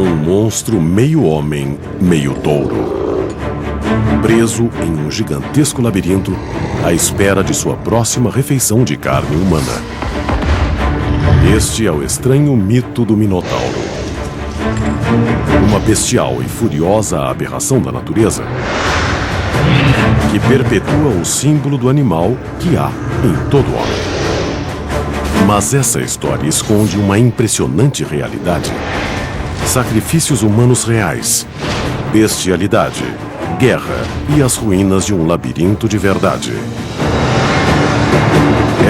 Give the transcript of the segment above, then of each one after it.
Um monstro meio homem, meio touro. Preso em um gigantesco labirinto, à espera de sua próxima refeição de carne humana. Este é o estranho mito do Minotauro. Uma bestial e furiosa aberração da natureza que perpetua o símbolo do animal que há em todo homem. Mas essa história esconde uma impressionante realidade. Sacrifícios humanos reais, bestialidade, guerra e as ruínas de um labirinto de verdade.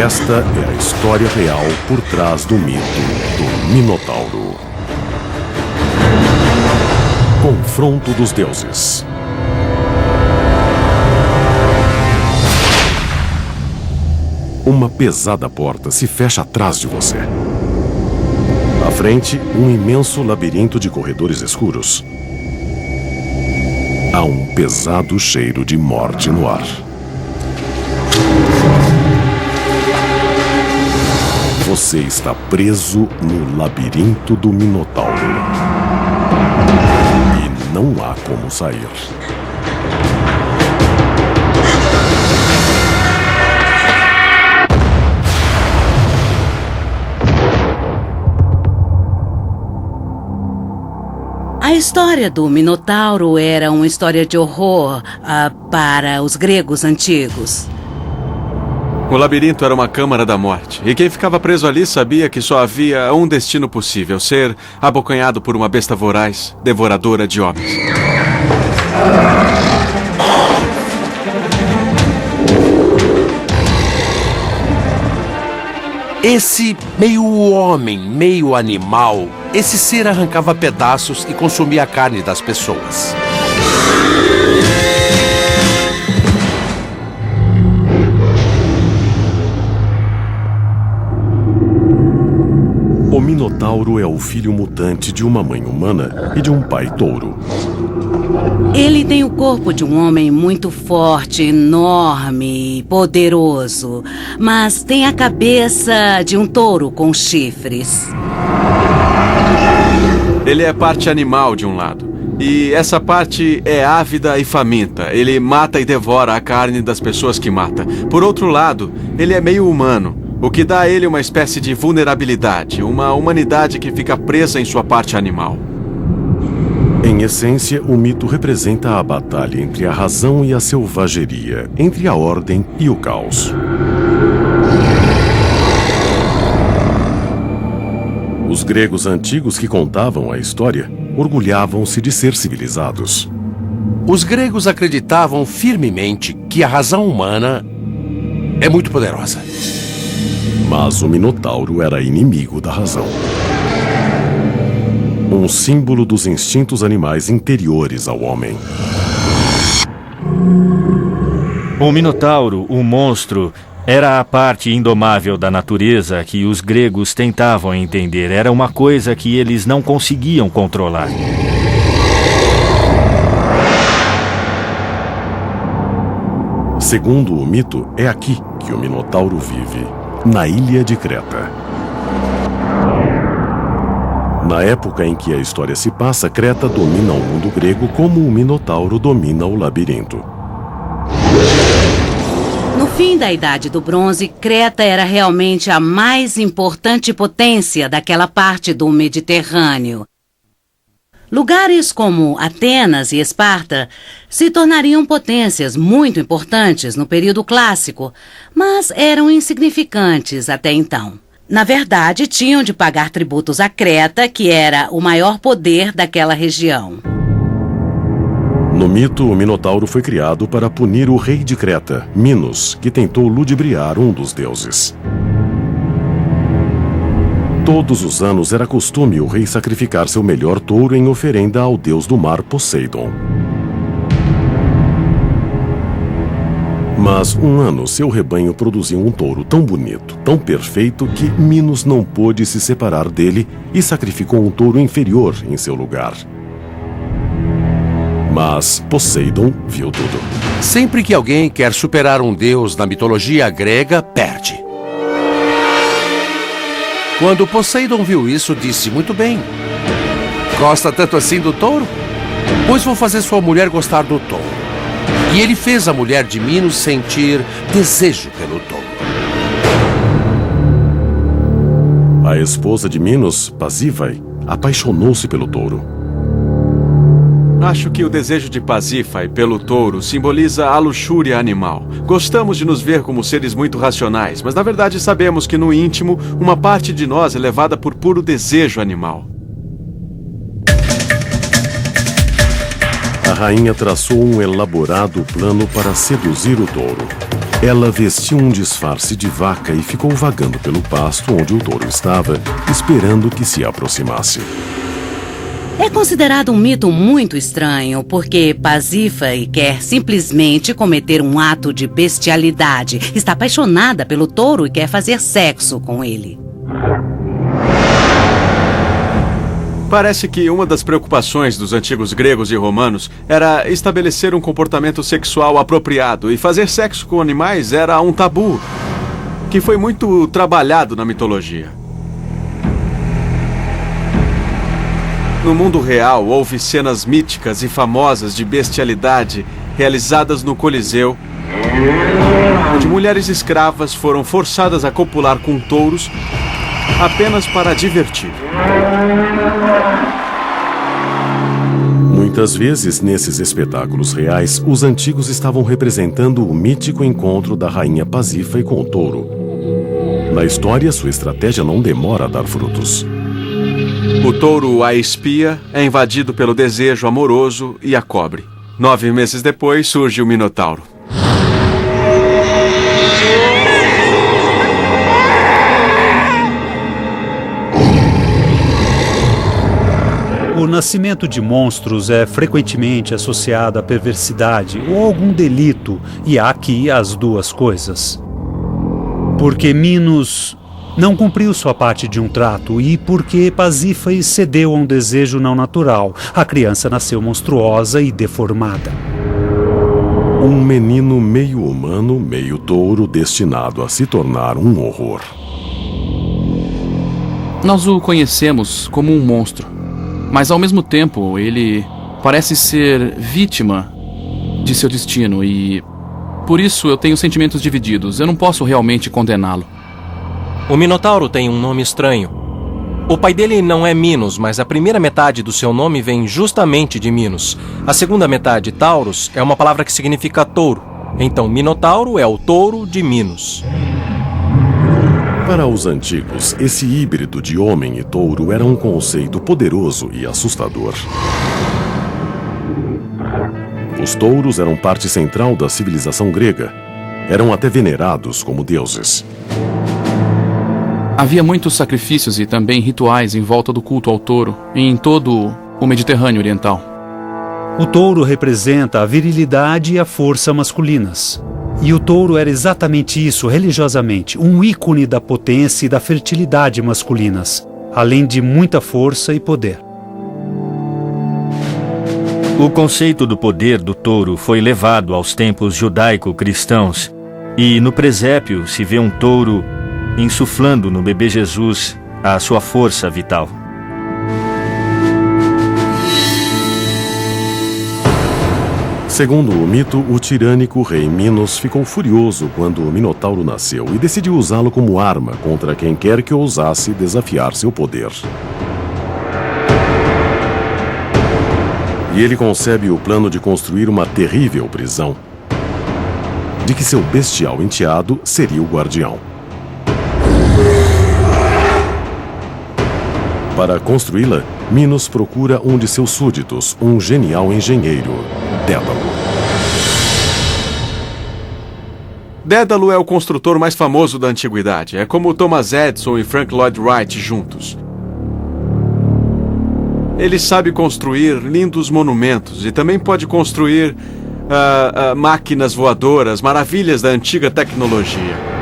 Esta é a história real por trás do mito do Minotauro. Confronto dos deuses. Uma pesada porta se fecha atrás de você. À frente, um imenso labirinto de corredores escuros. Há um pesado cheiro de morte no ar. Você está preso no labirinto do Minotauro. E não há como sair. A história do Minotauro era uma história de horror para os gregos antigos. O labirinto era uma câmara da morte, e quem ficava preso ali sabia que só havia um destino possível: ser abocanhado por uma besta voraz, devoradora de homens. Esse meio homem, meio animal, esse ser arrancava pedaços e consumia a carne das pessoas. O Minotauro é o filho mutante de uma mãe humana e de um pai touro. Ele tem o corpo de um homem muito forte, enorme e poderoso, mas tem a cabeça de um touro com chifres. Ele é parte animal de um lado, e essa parte é ávida e faminta. Ele mata e devora a carne das pessoas que mata. Por outro lado, ele é meio humano, o que dá a ele uma espécie de vulnerabilidade, uma humanidade que fica presa em sua parte animal. Em essência, o mito representa a batalha entre a razão e a selvageria, entre a ordem e o caos. Os gregos antigos que contavam a história orgulhavam-se de ser civilizados. Os gregos acreditavam firmemente que a razão humana é muito poderosa. Mas o Minotauro era inimigo da razão. Um símbolo dos instintos animais interiores ao homem. O Minotauro, o monstro, era a parte indomável da natureza que os gregos tentavam entender. Era uma coisa que eles não conseguiam controlar. Segundo o mito, é aqui que o Minotauro vive, na ilha de Creta. Na época em que a história se passa, Creta domina o mundo grego como o Minotauro domina o labirinto. No fim da Idade do Bronze, Creta era realmente a mais importante potência daquela parte do Mediterrâneo. Lugares como Atenas e Esparta se tornariam potências muito importantes no período clássico, mas eram insignificantes até então. Na verdade, tinham de pagar tributos a Creta, que era o maior poder daquela região. No mito, o Minotauro foi criado para punir o rei de Creta, Minos, que tentou ludibriar um dos deuses. Todos os anos era costume o rei sacrificar seu melhor touro em oferenda ao deus do mar, Poseidon. Mas um ano seu rebanho produziu um touro tão bonito, tão perfeito, que Minos não pôde se separar dele e sacrificou um touro inferior em seu lugar. Mas Poseidon viu tudo. Sempre que alguém quer superar um deus na mitologia grega, perde. Quando Poseidon viu isso, disse: muito bem. Gosta tanto assim do touro? Pois vou fazer sua mulher gostar do touro. E ele fez a mulher de Minos sentir desejo pelo touro. A esposa de Minos, Pasífae, apaixonou-se pelo touro. Acho que o desejo de Pasífae pelo touro simboliza a luxúria animal. Gostamos de nos ver como seres muito racionais, mas na verdade sabemos que no íntimo, uma parte de nós é levada por puro desejo animal. A rainha traçou um elaborado plano para seduzir o touro. Ela vestiu um disfarce de vaca e ficou vagando pelo pasto onde o touro estava, esperando que se aproximasse. É considerado um mito muito estranho, porque Pasífae quer simplesmente cometer um ato de bestialidade. Está apaixonada pelo touro e quer fazer sexo com ele. Parece que uma das preocupações dos antigos gregos e romanos era estabelecer um comportamento sexual apropriado, e fazer sexo com animais era um tabu, que foi muito trabalhado na mitologia. No mundo real, houve cenas míticas e famosas de bestialidade realizadas no Coliseu, onde mulheres escravas foram forçadas a copular com touros apenas para divertir. Muitas vezes, nesses espetáculos reais, os antigos estavam representando o mítico encontro da rainha Pasífae com o touro. Na história, sua estratégia não demora a dar frutos. O touro a espia, é invadido pelo desejo amoroso e a cobre. 9 meses depois, surge o Minotauro. O nascimento de monstros é frequentemente associado à perversidade ou algum delito, e há aqui as duas coisas. Porque Minos não cumpriu sua parte de um trato e porque Pasífae cedeu a um desejo não natural. A criança nasceu monstruosa e deformada. Um menino meio humano, meio touro, destinado a se tornar um horror. Nós o conhecemos como um monstro, mas ao mesmo tempo ele parece ser vítima de seu destino e por isso eu tenho sentimentos divididos. Eu não posso realmente condená-lo. O Minotauro tem um nome estranho. O pai dele não é Minos, mas a primeira metade do seu nome vem justamente de Minos. A segunda metade, Taurus, é uma palavra que significa touro. Então, Minotauro é o touro de Minos. Para os antigos, esse híbrido de homem e touro era um conceito poderoso e assustador. Os touros eram parte central da civilização grega. Eram até venerados como deuses. Havia muitos sacrifícios e também rituais em volta do culto ao touro, em todo o Mediterrâneo Oriental. O touro representa a virilidade e a força masculinas. E o touro era exatamente isso, religiosamente, um ícone da potência e da fertilidade masculinas, além de muita força e poder. O conceito do poder do touro foi levado aos tempos judaico-cristãos, e no presépio se vê um touro insuflando no bebê Jesus a sua força vital. Segundo o mito, o tirânico rei Minos ficou furioso quando o Minotauro nasceu e decidiu usá-lo como arma contra quem quer que ousasse desafiar seu poder. E ele concebe o plano de construir uma terrível prisão, de que seu bestial enteado seria o guardião. Para construí-la, Minos procura um de seus súditos, um genial engenheiro, Dédalo. Dédalo é o construtor mais famoso da antiguidade. É como Thomas Edison e Frank Lloyd Wright juntos. Ele sabe construir lindos monumentos e também pode construir máquinas voadoras, maravilhas da antiga tecnologia.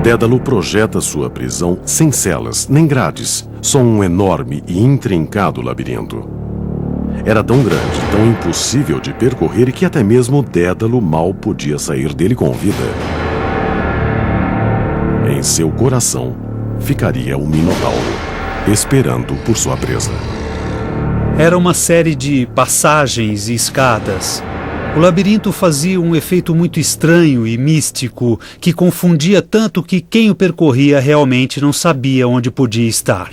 Dédalo projeta sua prisão sem celas nem grades, só um enorme e intrincado labirinto. Era tão grande, tão impossível de percorrer que até mesmo Dédalo mal podia sair dele com vida. Em seu coração ficaria o Minotauro, esperando por sua presa. Era uma série de passagens e escadas. O labirinto fazia um efeito muito estranho e místico que confundia tanto que quem o percorria realmente não sabia onde podia estar.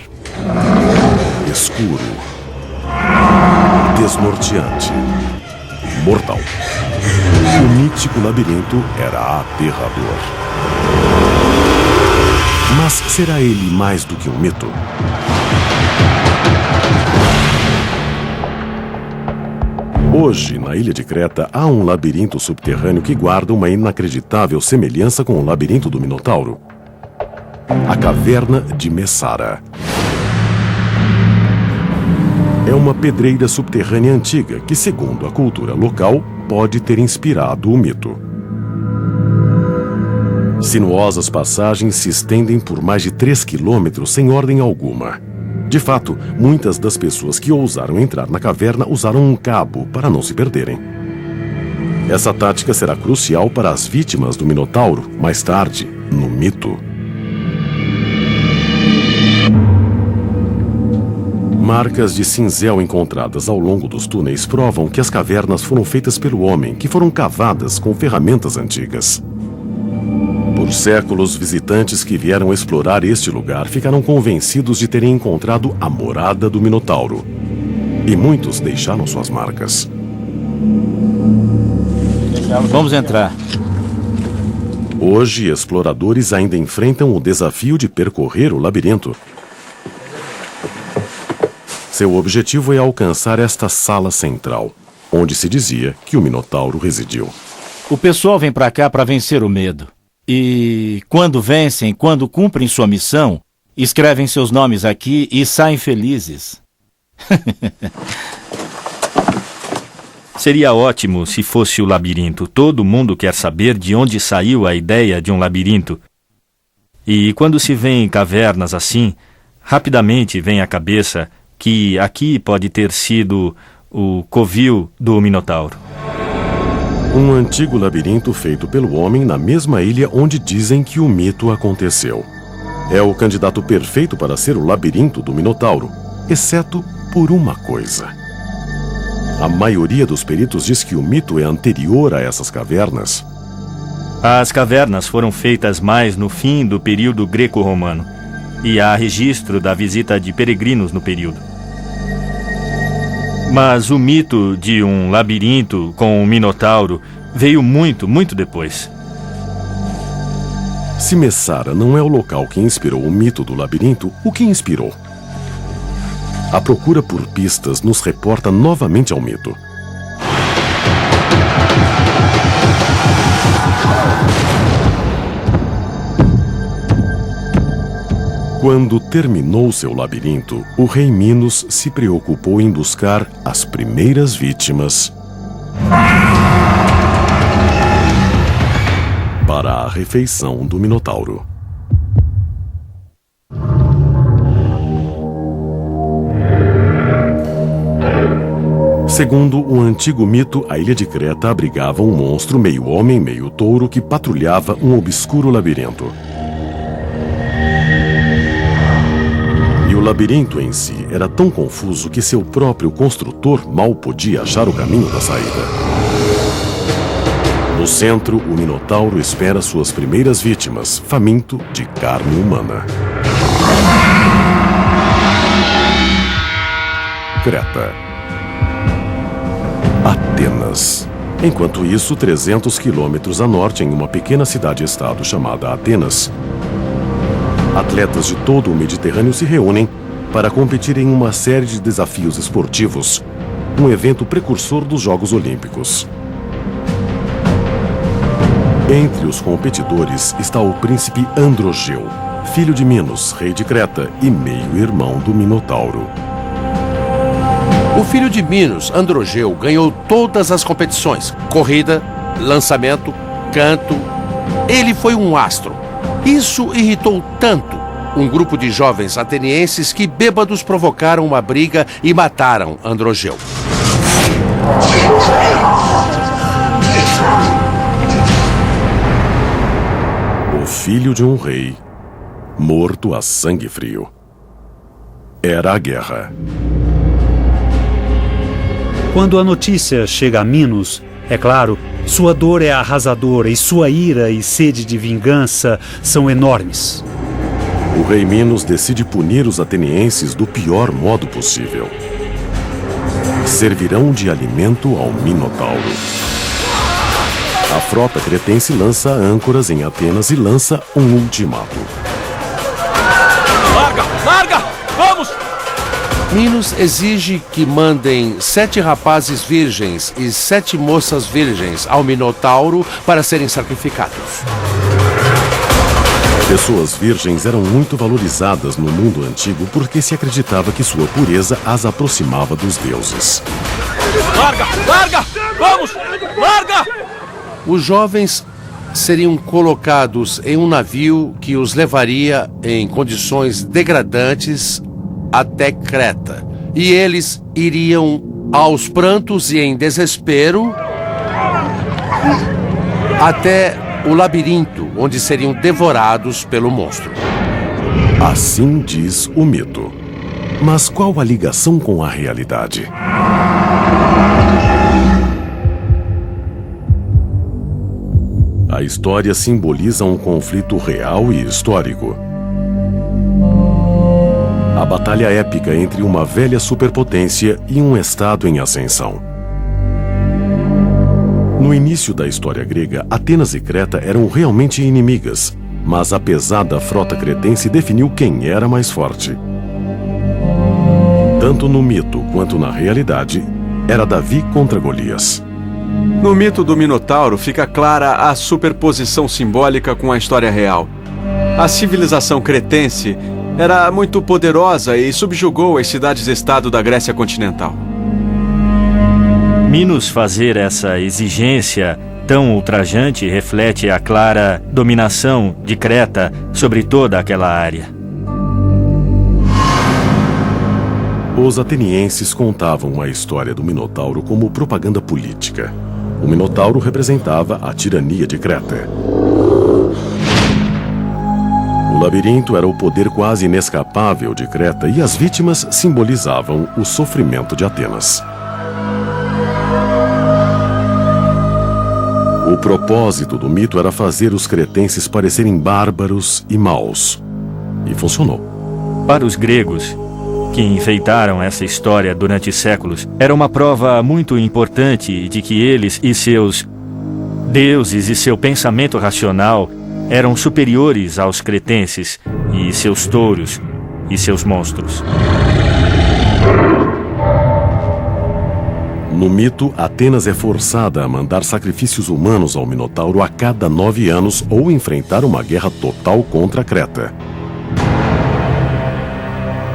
Escuro, desnorteante, mortal. O mítico labirinto era aterrador. Mas será ele mais do que um mito? Hoje, na ilha de Creta, há um labirinto subterrâneo que guarda uma inacreditável semelhança com o labirinto do Minotauro. A Caverna de Messara. É uma pedreira subterrânea antiga que, segundo a cultura local, pode ter inspirado o mito. Sinuosas passagens se estendem por mais de 3 quilômetros sem ordem alguma. De fato, muitas das pessoas que ousaram entrar na caverna usaram um cabo para não se perderem. Essa tática será crucial para as vítimas do Minotauro, mais tarde, no mito. Marcas de cinzel encontradas ao longo dos túneis provam que as cavernas foram feitas pelo homem, que foram cavadas com ferramentas antigas. Por séculos, visitantes que vieram explorar este lugar ficaram convencidos de terem encontrado a morada do Minotauro. E muitos deixaram suas marcas. Vamos entrar. Hoje, exploradores ainda enfrentam o desafio de percorrer o labirinto. Seu objetivo é alcançar esta sala central, onde se dizia que o Minotauro residiu. O pessoal vem pra cá para vencer o medo. E quando vencem, quando cumprem sua missão, escrevem seus nomes aqui e saem felizes. Seria ótimo se fosse o labirinto. Todo mundo quer saber de onde saiu a ideia de um labirinto. E quando se vê em cavernas assim, rapidamente vem à cabeça que aqui pode ter sido o covil do Minotauro. Um antigo labirinto feito pelo homem na mesma ilha onde dizem que o mito aconteceu. É o candidato perfeito para ser o labirinto do Minotauro, exceto por uma coisa. A maioria dos peritos diz que o mito é anterior a essas cavernas. As cavernas foram feitas mais no fim do período greco-romano, e há registro da visita de peregrinos no período. Mas o mito de um labirinto com um Minotauro veio muito depois. Se Messara não é o local que inspirou o mito do labirinto, o que inspirou? A procura por pistas nos reporta novamente ao mito. Quando terminou seu labirinto, o rei Minos se preocupou em buscar as primeiras vítimas para a refeição do Minotauro. Segundo um antigo mito, a ilha de Creta abrigava um monstro meio homem, meio touro que patrulhava um obscuro labirinto. E o labirinto em si era tão confuso que seu próprio construtor mal podia achar o caminho da saída. No centro, o Minotauro espera suas primeiras vítimas, faminto de carne humana. Creta. Atenas. Enquanto isso, 300 quilômetros a norte, em uma pequena cidade-estado chamada Atenas, atletas de todo o Mediterrâneo se reúnem para competir em uma série de desafios esportivos, um evento precursor dos Jogos Olímpicos. Entre os competidores está o príncipe Androgeu, filho de Minos, rei de Creta e meio-irmão do Minotauro. O filho de Minos, Androgeu, ganhou todas as competições: corrida, lançamento, canto. Ele foi um astro. Isso irritou tanto um grupo de jovens atenienses que bêbados provocaram uma briga e mataram Androgeu. O filho de um rei, morto a sangue frio. era a guerra. Quando a notícia chega a Minos, é claro, sua dor é arrasadora e sua ira e sede de vingança são enormes. O rei Minos decide punir os atenienses do pior modo possível. Servirão de alimento ao Minotauro. A frota cretense lança âncoras em Atenas e lança um ultimato. Larga! Larga! Vamos! Minos exige que mandem 7 rapazes virgens e 7 moças virgens ao Minotauro para serem sacrificados. Pessoas virgens eram muito valorizadas no mundo antigo porque se acreditava que sua pureza as aproximava dos deuses. Larga! Larga! Vamos! Larga! Os jovens seriam colocados em um navio que os levaria em condições degradantes até Creta. E eles iriam aos prantos e em desespero até o labirinto, onde seriam devorados pelo monstro. Assim diz o mito. Mas qual a ligação com a realidade? A história simboliza um conflito real e histórico. A batalha épica entre uma velha superpotência e um estado em ascensão. No início da história grega, Atenas e Creta eram realmente inimigas, mas a pesada frota cretense definiu quem era mais forte. Tanto no mito quanto na realidade, era Davi contra Golias. No mito do Minotauro fica clara a superposição simbólica com a história real. A civilização cretense era muito poderosa e subjugou as cidades-estado da Grécia continental. Minos fazer essa exigência tão ultrajante reflete a clara dominação de Creta sobre toda aquela área. Os atenienses contavam a história do Minotauro como propaganda política. O Minotauro representava a tirania de Creta. O labirinto era o poder quase inescapável de Creta e as vítimas simbolizavam o sofrimento de Atenas. O propósito do mito era fazer os cretenses parecerem bárbaros e maus. E funcionou. Para os gregos, que enfeitaram essa história durante séculos, era uma prova muito importante de que eles e seus deuses e seu pensamento racional eram superiores aos cretenses e seus touros e seus monstros. No mito, Atenas é forçada a mandar sacrifícios humanos ao Minotauro a cada 9 anos ou enfrentar uma guerra total contra Creta.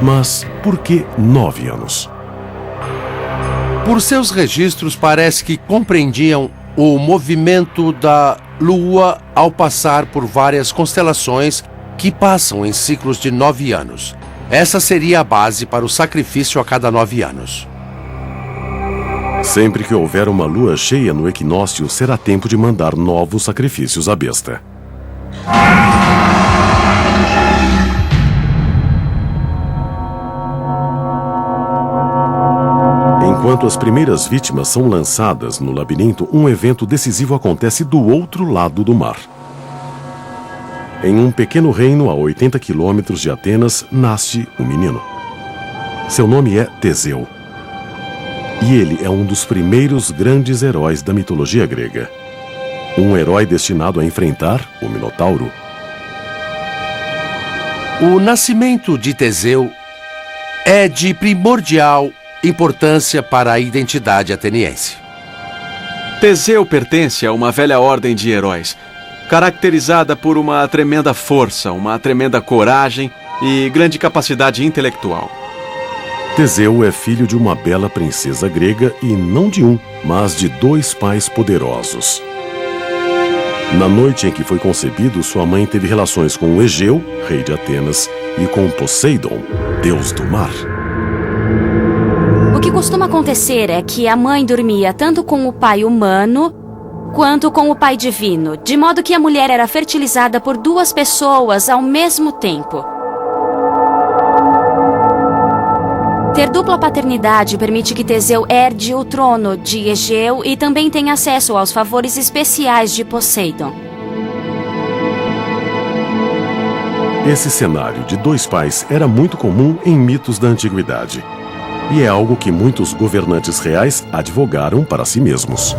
Mas por que 9 anos? Por seus registros, parece que compreendiam o movimento da Lua ao passar por várias constelações que passam em ciclos de 9 anos. Essa seria a base para o sacrifício a cada 9 anos. Sempre que houver uma lua cheia no equinócio, será tempo de mandar novos sacrifícios à besta. Enquanto as primeiras vítimas são lançadas no labirinto, um evento decisivo acontece do outro lado do mar. Em um pequeno reino a 80 quilômetros de Atenas, nasce um menino. Seu nome é Teseu. E ele é um dos primeiros grandes heróis da mitologia grega. Um herói destinado a enfrentar o Minotauro. O nascimento de Teseu é de primordial importância para a identidade ateniense. Teseu pertence a uma velha ordem de heróis, caracterizada por uma tremenda força, uma tremenda coragem e grande capacidade intelectual. Teseu é filho de uma bela princesa grega e não de um, mas de 2 pais poderosos. Na noite em que foi concebido, sua mãe teve relações com Egeu, rei de Atenas, e com Poseidon, deus do mar. O que costuma acontecer é que a mãe dormia tanto com o pai humano quanto com o pai divino, de modo que a mulher era fertilizada por 2 pessoas ao mesmo tempo. Ter dupla paternidade permite que Teseu herde o trono de Egeu e também tenha acesso aos favores especiais de Poseidon. Esse cenário de dois pais era muito comum em mitos da antiguidade. E é algo que muitos governantes reais advogaram para si mesmos.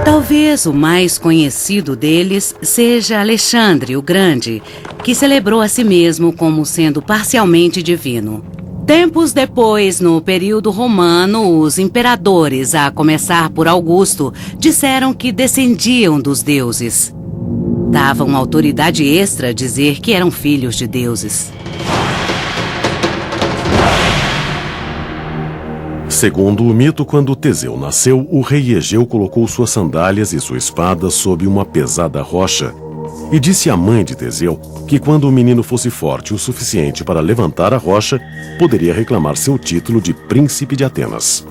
Talvez o mais conhecido deles seja Alexandre o Grande, que celebrou a si mesmo como sendo parcialmente divino. Tempos depois, no período romano, os imperadores, a começar por Augusto, disseram que descendiam dos deuses. Davam autoridade extra a dizer que eram filhos de deuses. Segundo o mito, quando Teseu nasceu, o rei Egeu colocou suas sandálias e sua espada sob uma pesada rocha e disse à mãe de Teseu que quando o menino fosse forte o suficiente para levantar a rocha, poderia reclamar seu título de príncipe de Atenas.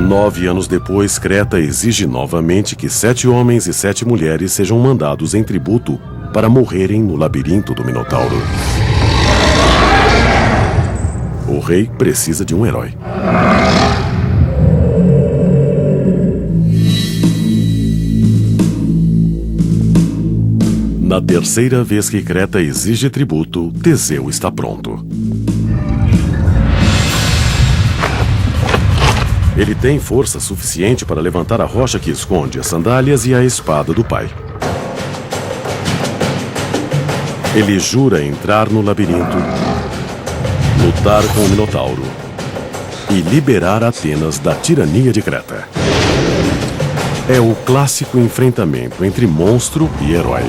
Nove anos depois, Creta exige novamente que 7 homens e 7 mulheres sejam mandados em tributo para morrerem no labirinto do Minotauro. O rei precisa de um herói. Na terceira vez que Creta exige tributo, Teseu está pronto. Ele tem força suficiente para levantar a rocha que esconde as sandálias e a espada do pai. Ele jura entrar no labirinto, lutar com o Minotauro e liberar Atenas da tirania de Creta. É o clássico enfrentamento entre monstro e herói.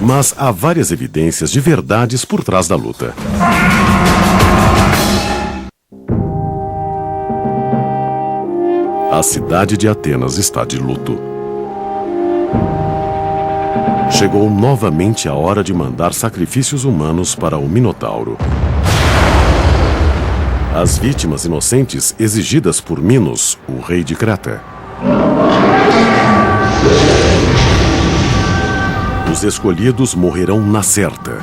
Mas há várias evidências de verdades por trás da luta. A cidade de Atenas está de luto. Chegou novamente a hora de mandar sacrifícios humanos para o Minotauro. As vítimas inocentes exigidas por Minos, o rei de Creta. Os escolhidos morrerão na certa.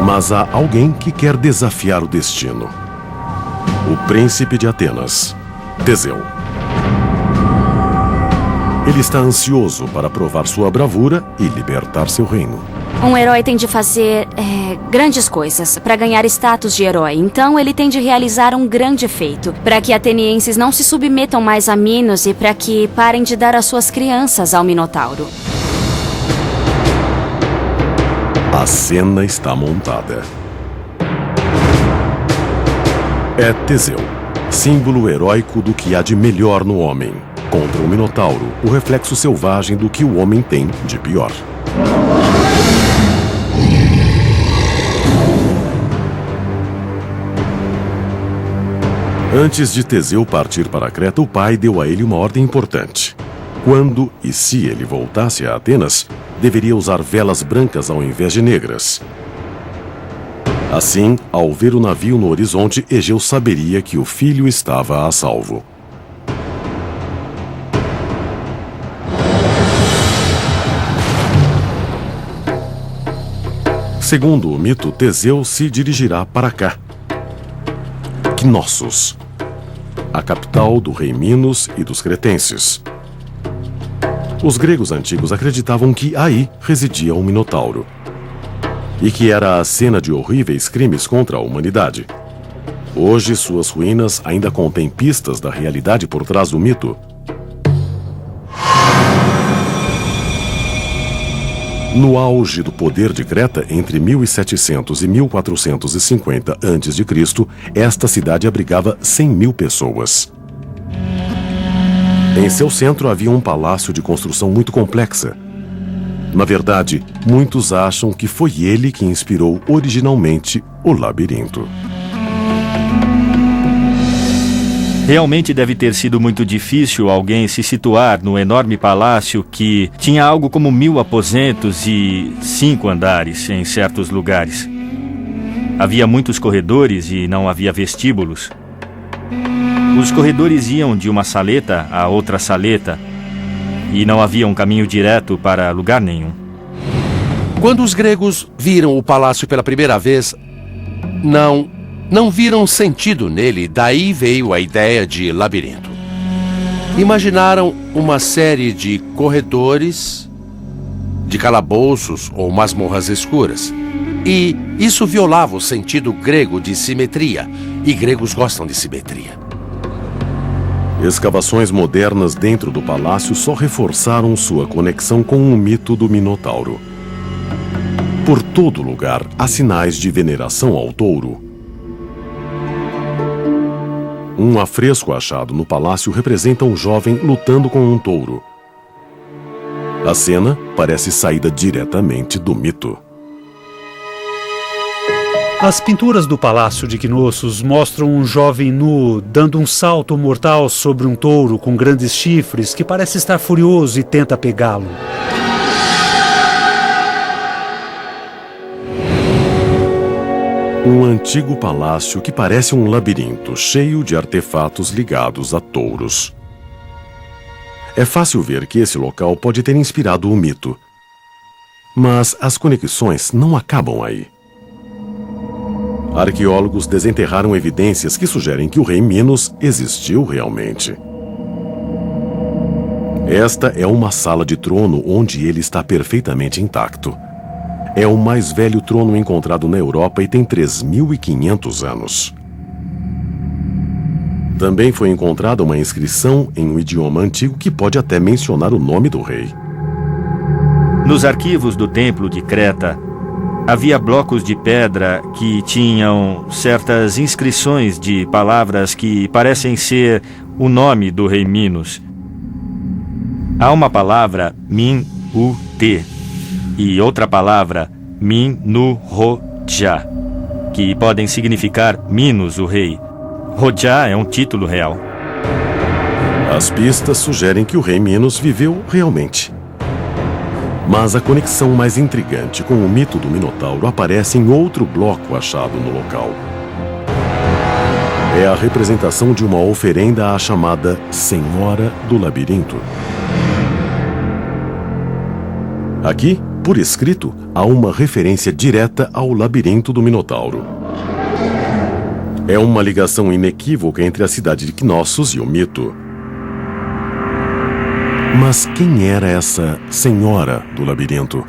Mas há alguém que quer desafiar o destino. O príncipe de Atenas, Teseu. Ele está ansioso para provar sua bravura e libertar seu reino. Um herói tem de fazer grandes coisas para ganhar status de herói. Então ele tem de realizar um grande feito para que atenienses não se submetam mais a Minos e para que parem de dar as suas crianças ao Minotauro. A cena está montada. É Teseu, símbolo heróico do que há de melhor no homem, contra o Minotauro, o reflexo selvagem do que o homem tem de pior. Antes de Teseu partir para Creta, o pai deu a ele uma ordem importante. Quando e se ele voltasse a Atenas, deveria usar velas brancas ao invés de negras. Assim, ao ver o navio no horizonte, Egeu saberia que o filho estava a salvo. Segundo o mito, Teseu se dirigirá para cá, Knossos, a capital do rei Minos e dos cretenses. Os gregos antigos acreditavam que aí residia o Minotauro e que era a cena de horríveis crimes contra a humanidade. Hoje, suas ruínas ainda contêm pistas da realidade por trás do mito. No auge do poder de Creta, entre 1700 e 1450 a.C., esta cidade abrigava 100.000 pessoas. Em seu centro havia um palácio de construção muito complexa. Na verdade, muitos acham que foi ele que inspirou originalmente o labirinto. Realmente deve ter sido muito difícil alguém se situar no enorme palácio que tinha algo como 1.000 aposentos e 5 andares em certos lugares. Havia muitos corredores e não havia vestíbulos. Os corredores iam de uma saleta a outra saleta, e não havia um caminho direto para lugar nenhum. Quando os gregos viram o palácio pela primeira vez, não viram sentido nele, daí veio a ideia de labirinto. Imaginaram uma série de corredores, de calabouços ou masmorras escuras. E isso violava o sentido grego de simetria, e gregos gostam de simetria. Escavações modernas dentro do palácio só reforçaram sua conexão com o mito do Minotauro. Por todo lugar há sinais de veneração ao touro. Um afresco achado no palácio representa um jovem lutando com um touro. A cena parece saída diretamente do mito. As pinturas do Palácio de Knossos mostram um jovem nu dando um salto mortal sobre um touro com grandes chifres que parece estar furioso e tenta pegá-lo. Um antigo palácio que parece um labirinto cheio de artefatos ligados a touros. É fácil ver que esse local pode ter inspirado o mito. Mas as conexões não acabam aí. Arqueólogos desenterraram evidências que sugerem que o rei Minos existiu realmente. Esta é uma sala de trono onde ele está perfeitamente intacto. É o mais velho trono encontrado na Europa e tem 3.500 anos. Também foi encontrada uma inscrição em um idioma antigo que pode até mencionar o nome do rei. Nos arquivos do Templo de Creta, havia blocos de pedra que tinham certas inscrições de palavras que parecem ser o nome do rei Minos. Há uma palavra Min-u-te e outra palavra Min-nu-ro-ja, que podem significar Minos, o rei. Rodja é um título real. As pistas sugerem que o rei Minos viveu realmente. Mas a conexão mais intrigante com o mito do Minotauro aparece em outro bloco achado no local. É a representação de uma oferenda à chamada Senhora do Labirinto. Aqui, por escrito, há uma referência direta ao labirinto do Minotauro. É uma ligação inequívoca entre a cidade de Knossos e o mito. Mas quem era essa Senhora do Labirinto?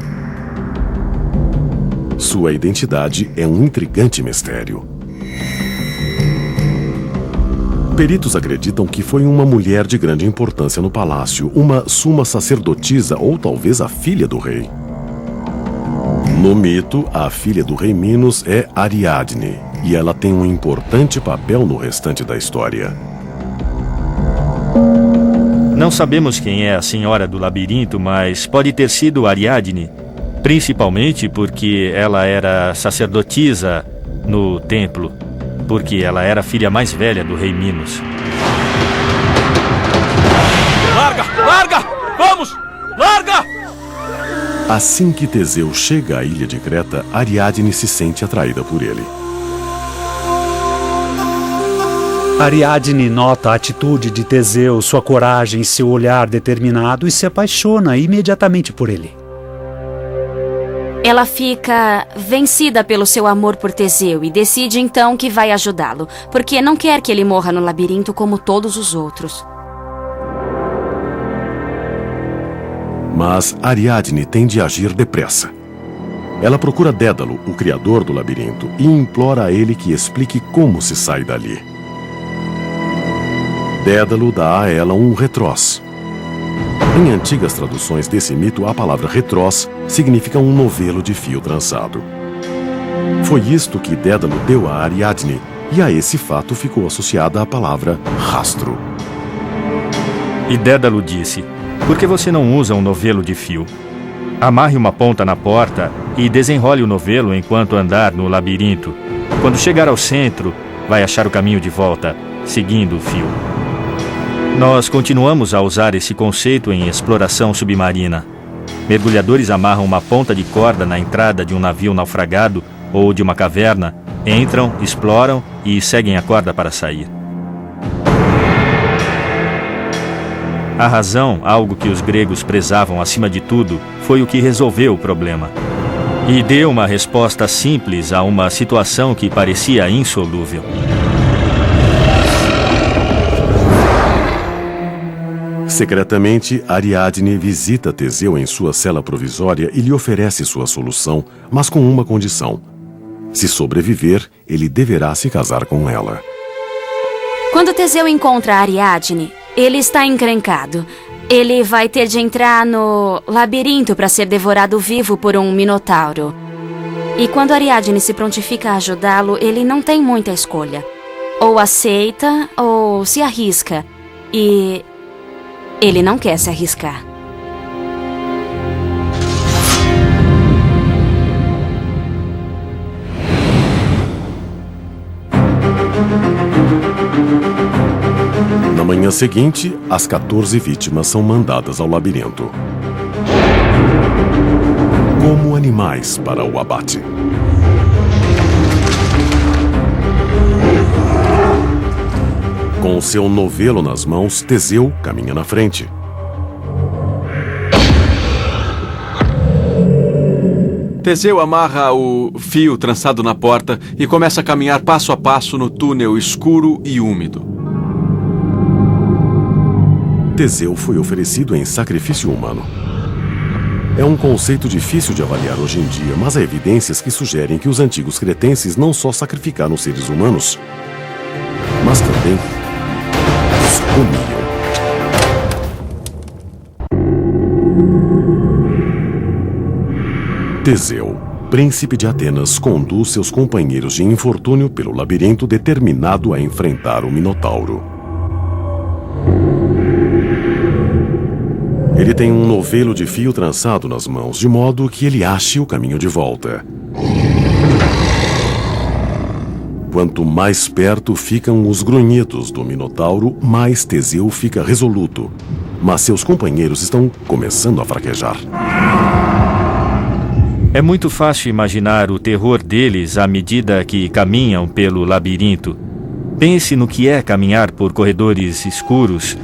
Sua identidade é um intrigante mistério. Peritos acreditam que foi uma mulher de grande importância no palácio, uma suma sacerdotisa ou talvez a filha do rei. No mito, a filha do rei Minos é Ariadne, e ela tem um importante papel no restante da história. Não sabemos quem é a Senhora do Labirinto, mas pode ter sido Ariadne, principalmente porque ela era sacerdotisa no templo, porque ela era a filha mais velha do rei Minos. Larga! Larga! Vamos! Larga! Assim que Teseu chega à ilha de Creta, Ariadne se sente atraída por ele. Ariadne nota a atitude de Teseu, sua coragem, seu olhar determinado e se apaixona imediatamente por ele. Ela fica vencida pelo seu amor por Teseu e decide então que vai ajudá-lo, porque não quer que ele morra no labirinto como todos os outros. Mas Ariadne tem de agir depressa. Ela procura Dédalo, o criador do labirinto, e implora a ele que explique como se sai dali. Dédalo dá a ela um retrós. Em antigas traduções desse mito, a palavra retrós significa um novelo de fio trançado. Foi isto que Dédalo deu a Ariadne, e a esse fato ficou associada a palavra rastro. E Dédalo disse: "Por que você não usa um novelo de fio? Amarre uma ponta na porta e desenrole o novelo enquanto andar no labirinto. Quando chegar ao centro, vai achar o caminho de volta, seguindo o fio." Nós continuamos a usar esse conceito em exploração submarina. Mergulhadores amarram uma ponta de corda na entrada de um navio naufragado ou de uma caverna, entram, exploram e seguem a corda para sair. A razão, algo que os gregos prezavam acima de tudo, foi o que resolveu o problema. E deu uma resposta simples a uma situação que parecia insolúvel. Secretamente, Ariadne visita Teseu em sua cela provisória e lhe oferece sua solução, mas com uma condição. Se sobreviver, ele deverá se casar com ela. Quando Teseu encontra Ariadne, ele está encrencado. Ele vai ter de entrar no labirinto para ser devorado vivo por um minotauro. E quando Ariadne se prontifica a ajudá-lo, ele não tem muita escolha. Ou aceita, ou se arrisca. E ele não quer se arriscar. Na manhã seguinte, as 14 vítimas são mandadas ao labirinto. Como animais para o abate. Com seu novelo nas mãos, Teseu caminha na frente. Teseu amarra o fio trançado na porta e começa a caminhar passo a passo no túnel escuro e úmido. Teseu foi oferecido em sacrifício humano. É um conceito difícil de avaliar hoje em dia, mas há evidências que sugerem que os antigos cretenses não só sacrificaram seres humanos, mas também os comiam. Teseu, príncipe de Atenas, conduz seus companheiros de infortúnio pelo labirinto determinado a enfrentar o Minotauro. Ele tem um novelo de fio trançado nas mãos, de modo que ele ache o caminho de volta. Quanto mais perto ficam os grunhidos do Minotauro, mais Teseu fica resoluto. Mas seus companheiros estão começando a fraquejar. É muito fácil imaginar o terror deles à medida que caminham pelo labirinto. Pense no que é caminhar por corredores escuros,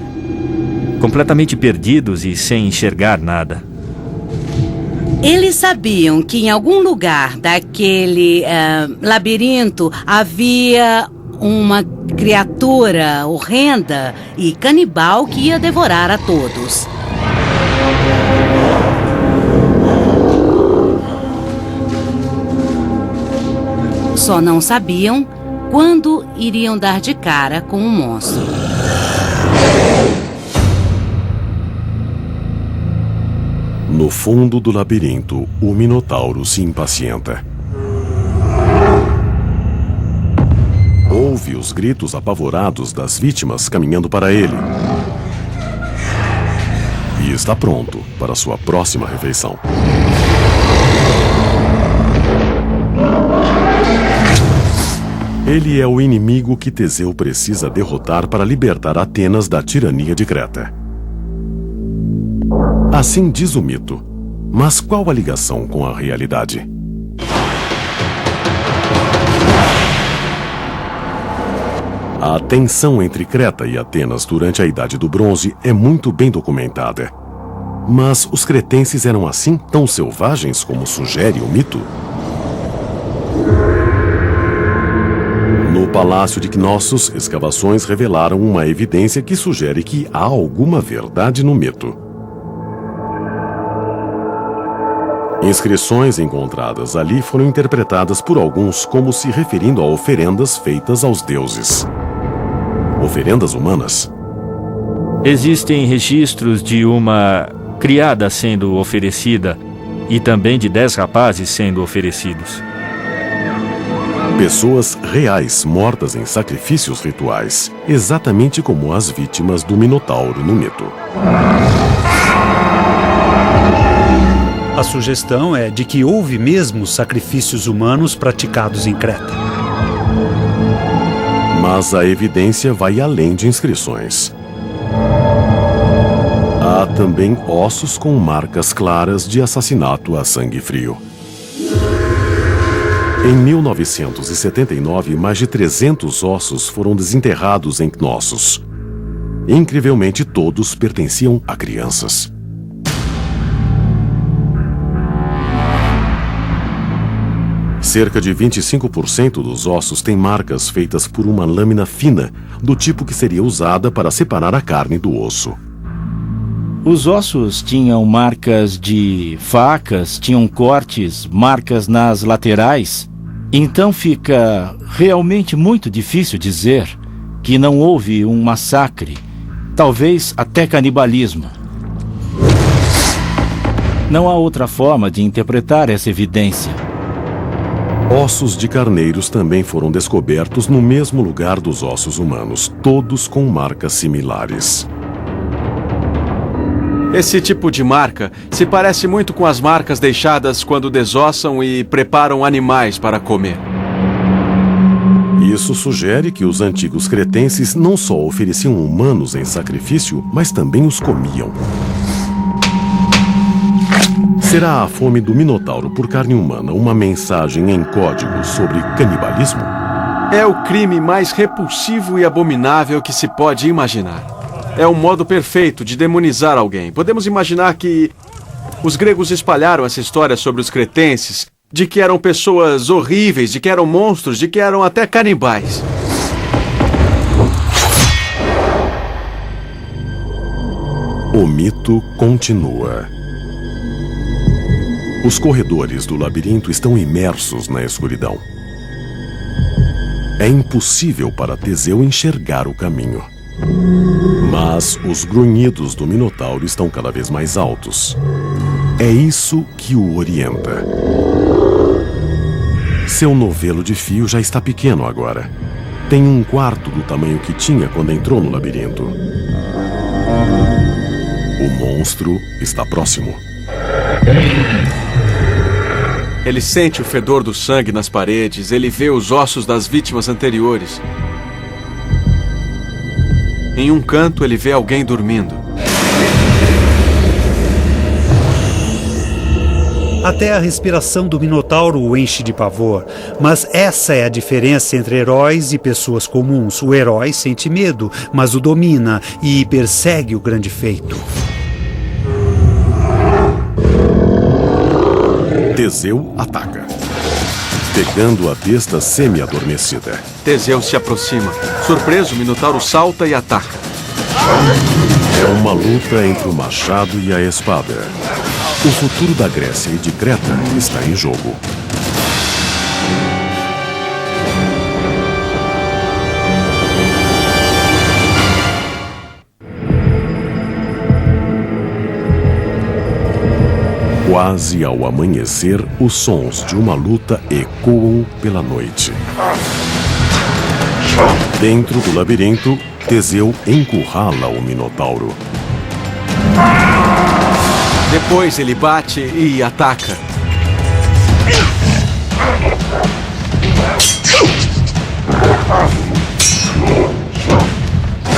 completamente perdidos e sem enxergar nada. Eles sabiam que em algum lugar daquele labirinto havia uma criatura horrenda e canibal que ia devorar a todos. Só não sabiam quando iriam dar de cara com o monstro. No fundo do labirinto, o Minotauro se impacienta. Ouve os gritos apavorados das vítimas caminhando para ele. E está pronto para sua próxima refeição. Ele é o inimigo que Teseu precisa derrotar para libertar Atenas da tirania de Creta. Assim diz o mito. Mas qual a ligação com a realidade? A tensão entre Creta e Atenas durante a Idade do Bronze é muito bem documentada. Mas os cretenses eram assim, tão selvagens como sugere o mito? No Palácio de Cnossos, escavações revelaram uma evidência que sugere que há alguma verdade no mito. Inscrições encontradas ali foram interpretadas por alguns como se referindo a oferendas feitas aos deuses. Oferendas humanas? Existem registros de uma criada sendo oferecida e também de 10 rapazes sendo oferecidos. Pessoas reais mortas em sacrifícios rituais, exatamente como as vítimas do Minotauro no mito. A sugestão é de que houve mesmo sacrifícios humanos praticados em Creta. Mas a evidência vai além de inscrições. Há também ossos com marcas claras de assassinato a sangue frio. Em 1979, mais de 300 ossos foram desenterrados em Cnossos. Incrivelmente, todos pertenciam a crianças. Cerca de 25% dos ossos têm marcas feitas por uma lâmina fina, do tipo que seria usada para separar a carne do osso. Os ossos tinham marcas de facas, tinham cortes, marcas nas laterais. Então fica realmente muito difícil dizer que não houve um massacre, talvez até canibalismo. Não há outra forma de interpretar essa evidência. Ossos de carneiros também foram descobertos no mesmo lugar dos ossos humanos, todos com marcas similares. Esse tipo de marca se parece muito com as marcas deixadas quando desossam e preparam animais para comer. Isso sugere que os antigos cretenses não só ofereciam humanos em sacrifício, mas também os comiam. Será a fome do Minotauro por carne humana uma mensagem em código sobre canibalismo? É o crime mais repulsivo e abominável que se pode imaginar. É um modo perfeito de demonizar alguém. Podemos imaginar que os gregos espalharam essa história sobre os cretenses, de que eram pessoas horríveis, de que eram monstros, de que eram até canibais. O mito continua. Os corredores do labirinto estão imersos na escuridão. É impossível para Teseu enxergar o caminho. Mas os grunhidos do Minotauro estão cada vez mais altos. É isso que o orienta. Seu novelo de fio já está pequeno agora. Tem 1/4 do tamanho que tinha quando entrou no labirinto. O monstro está próximo. Ele sente o fedor do sangue nas paredes, ele vê os ossos das vítimas anteriores. Em um canto, ele vê alguém dormindo. Até a respiração do Minotauro o enche de pavor. Mas essa é a diferença entre heróis e pessoas comuns. O herói sente medo, mas o domina e persegue o grande feito. Teseu ataca, pegando a besta semi-adormecida. Teseu se aproxima. Surpreso, o Minotauro salta e ataca. É uma luta entre o machado e a espada. O futuro da Grécia e de Creta está em jogo. Quase ao amanhecer, os sons de uma luta ecoam pela noite. Dentro do labirinto, Teseu encurrala o Minotauro. Depois ele bate e ataca.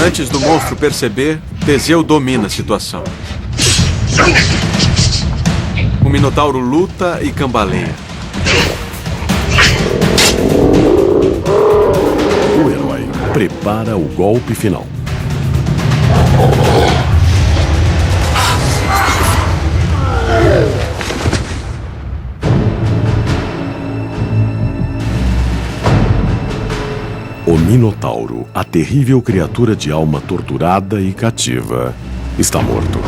Antes do monstro perceber, Teseu domina a situação. O Minotauro luta e cambaleia. O herói prepara o golpe final. O Minotauro, a terrível criatura de alma torturada e cativa, está morto.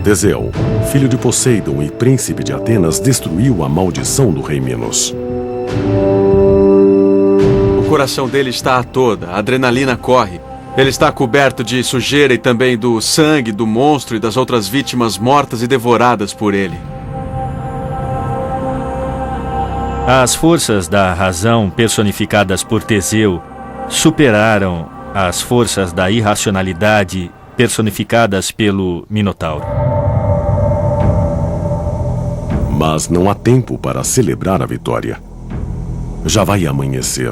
Teseu, filho de Poseidon e príncipe de Atenas, destruiu a maldição do rei Minos. O coração dele está a toda, a adrenalina corre. Ele está coberto de sujeira e também do sangue do monstro e das outras vítimas mortas e devoradas por ele. As forças da razão personificadas por Teseu superaram as forças da irracionalidade personificadas pelo Minotauro. Mas não há tempo para celebrar a vitória. Já vai amanhecer.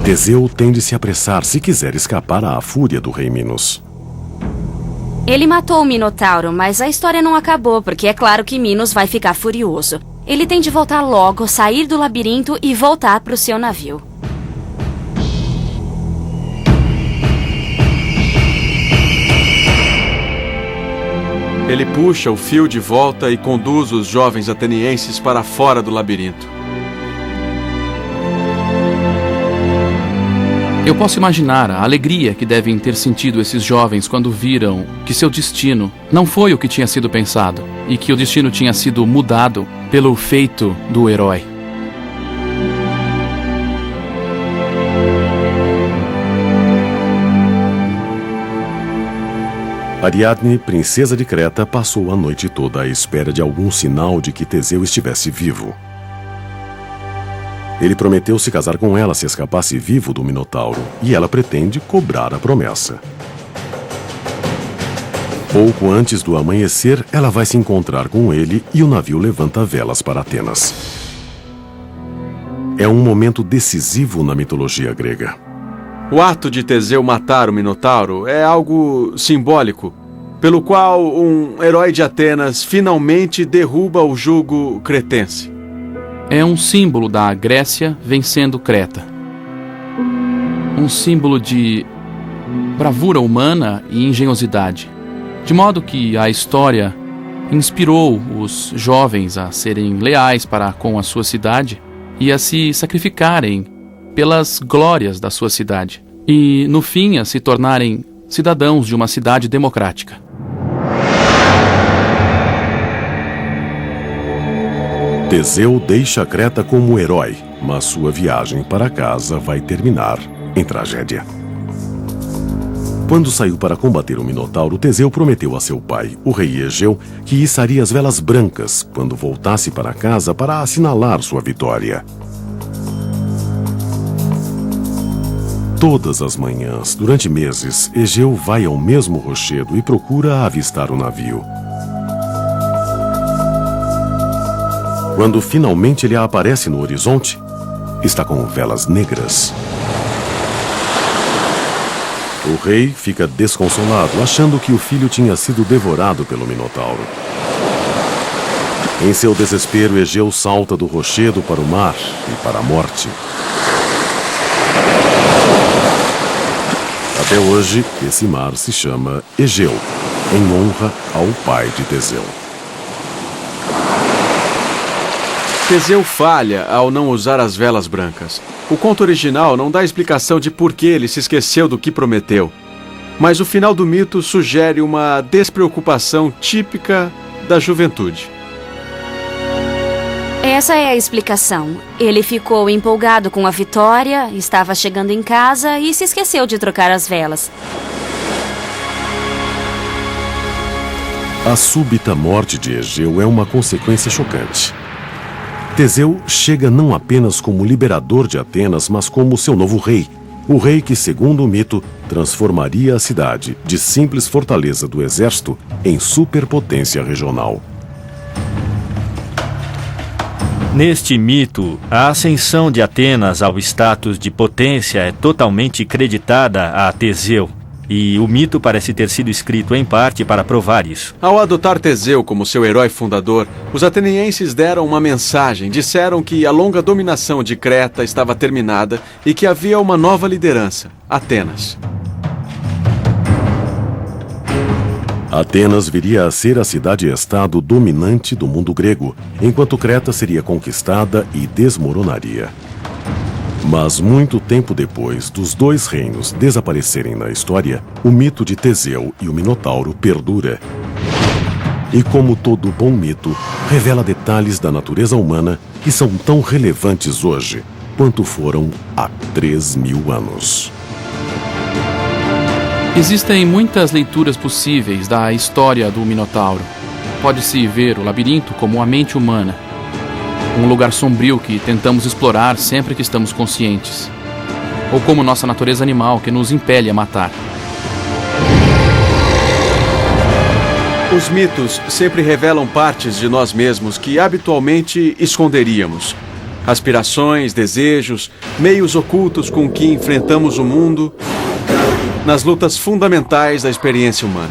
Teseu tem de se apressar se quiser escapar à fúria do rei Minos. Ele matou o Minotauro, mas a história não acabou, porque é claro que Minos vai ficar furioso. Ele tem de voltar logo, sair do labirinto e voltar para o seu navio. Ele puxa o fio de volta e conduz os jovens atenienses para fora do labirinto. Eu posso imaginar a alegria que devem ter sentido esses jovens quando viram que seu destino não foi o que tinha sido pensado e que o destino tinha sido mudado pelo feito do herói. Ariadne, princesa de Creta, passou a noite toda à espera de algum sinal de que Teseu estivesse vivo. Ele prometeu se casar com ela se escapasse vivo do Minotauro, e ela pretende cobrar a promessa. Pouco antes do amanhecer, ela vai se encontrar com ele e o navio levanta velas para Atenas. É um momento decisivo na mitologia grega. O ato de Teseu matar o Minotauro é algo simbólico, pelo qual um herói de Atenas finalmente derruba o jugo cretense. É um símbolo da Grécia vencendo Creta. Um símbolo de bravura humana e engenhosidade. De modo que a história inspirou os jovens a serem leais para com a sua cidade e a se sacrificarem pelas glórias da sua cidade. E, no fim, a se tornarem cidadãos de uma cidade democrática. Teseu deixa Creta como herói, mas sua viagem para casa vai terminar em tragédia. Quando saiu para combater o Minotauro, Teseu prometeu a seu pai, o rei Egeu, que içaria as velas brancas quando voltasse para casa para assinalar sua vitória. Todas as manhãs, durante meses, Egeu vai ao mesmo rochedo e procura avistar o navio. Quando finalmente ele aparece no horizonte, está com velas negras. O rei fica desconsolado, achando que o filho tinha sido devorado pelo Minotauro. Em seu desespero, Egeu salta do rochedo para o mar e para a morte. Até hoje, esse mar se chama Egeu, em honra ao pai de Teseu. Teseu falha ao não usar as velas brancas. O conto original não dá explicação de por que ele se esqueceu do que prometeu. Mas o final do mito sugere uma despreocupação típica da juventude. Essa é a explicação. Ele ficou empolgado com a vitória, estava chegando em casa e se esqueceu de trocar as velas. A súbita morte de Egeu é uma consequência chocante. Teseu chega não apenas como liberador de Atenas, mas como seu novo rei. O rei que, segundo o mito, transformaria a cidade de simples fortaleza do exército em superpotência regional. Neste mito, a ascensão de Atenas ao status de potência é totalmente creditada a Teseu. E o mito parece ter sido escrito em parte para provar isso. Ao adotar Teseu como seu herói fundador, os atenienses deram uma mensagem. Disseram que a longa dominação de Creta estava terminada e que havia uma nova liderança, Atenas. Atenas viria a ser a cidade-estado dominante do mundo grego, enquanto Creta seria conquistada e desmoronaria. Mas muito tempo depois dos dois reinos desaparecerem na história, o mito de Teseu e o Minotauro perdura. E como todo bom mito, revela detalhes da natureza humana que são tão relevantes hoje quanto foram há 3.000 anos. Existem muitas leituras possíveis da história do Minotauro. Pode-se ver o labirinto como a mente humana. Um lugar sombrio que tentamos explorar sempre que estamos conscientes. Ou como nossa natureza animal que nos impele a matar. Os mitos sempre revelam partes de nós mesmos que habitualmente esconderíamos. Aspirações, desejos, meios ocultos com que enfrentamos o mundo nas lutas fundamentais da experiência humana.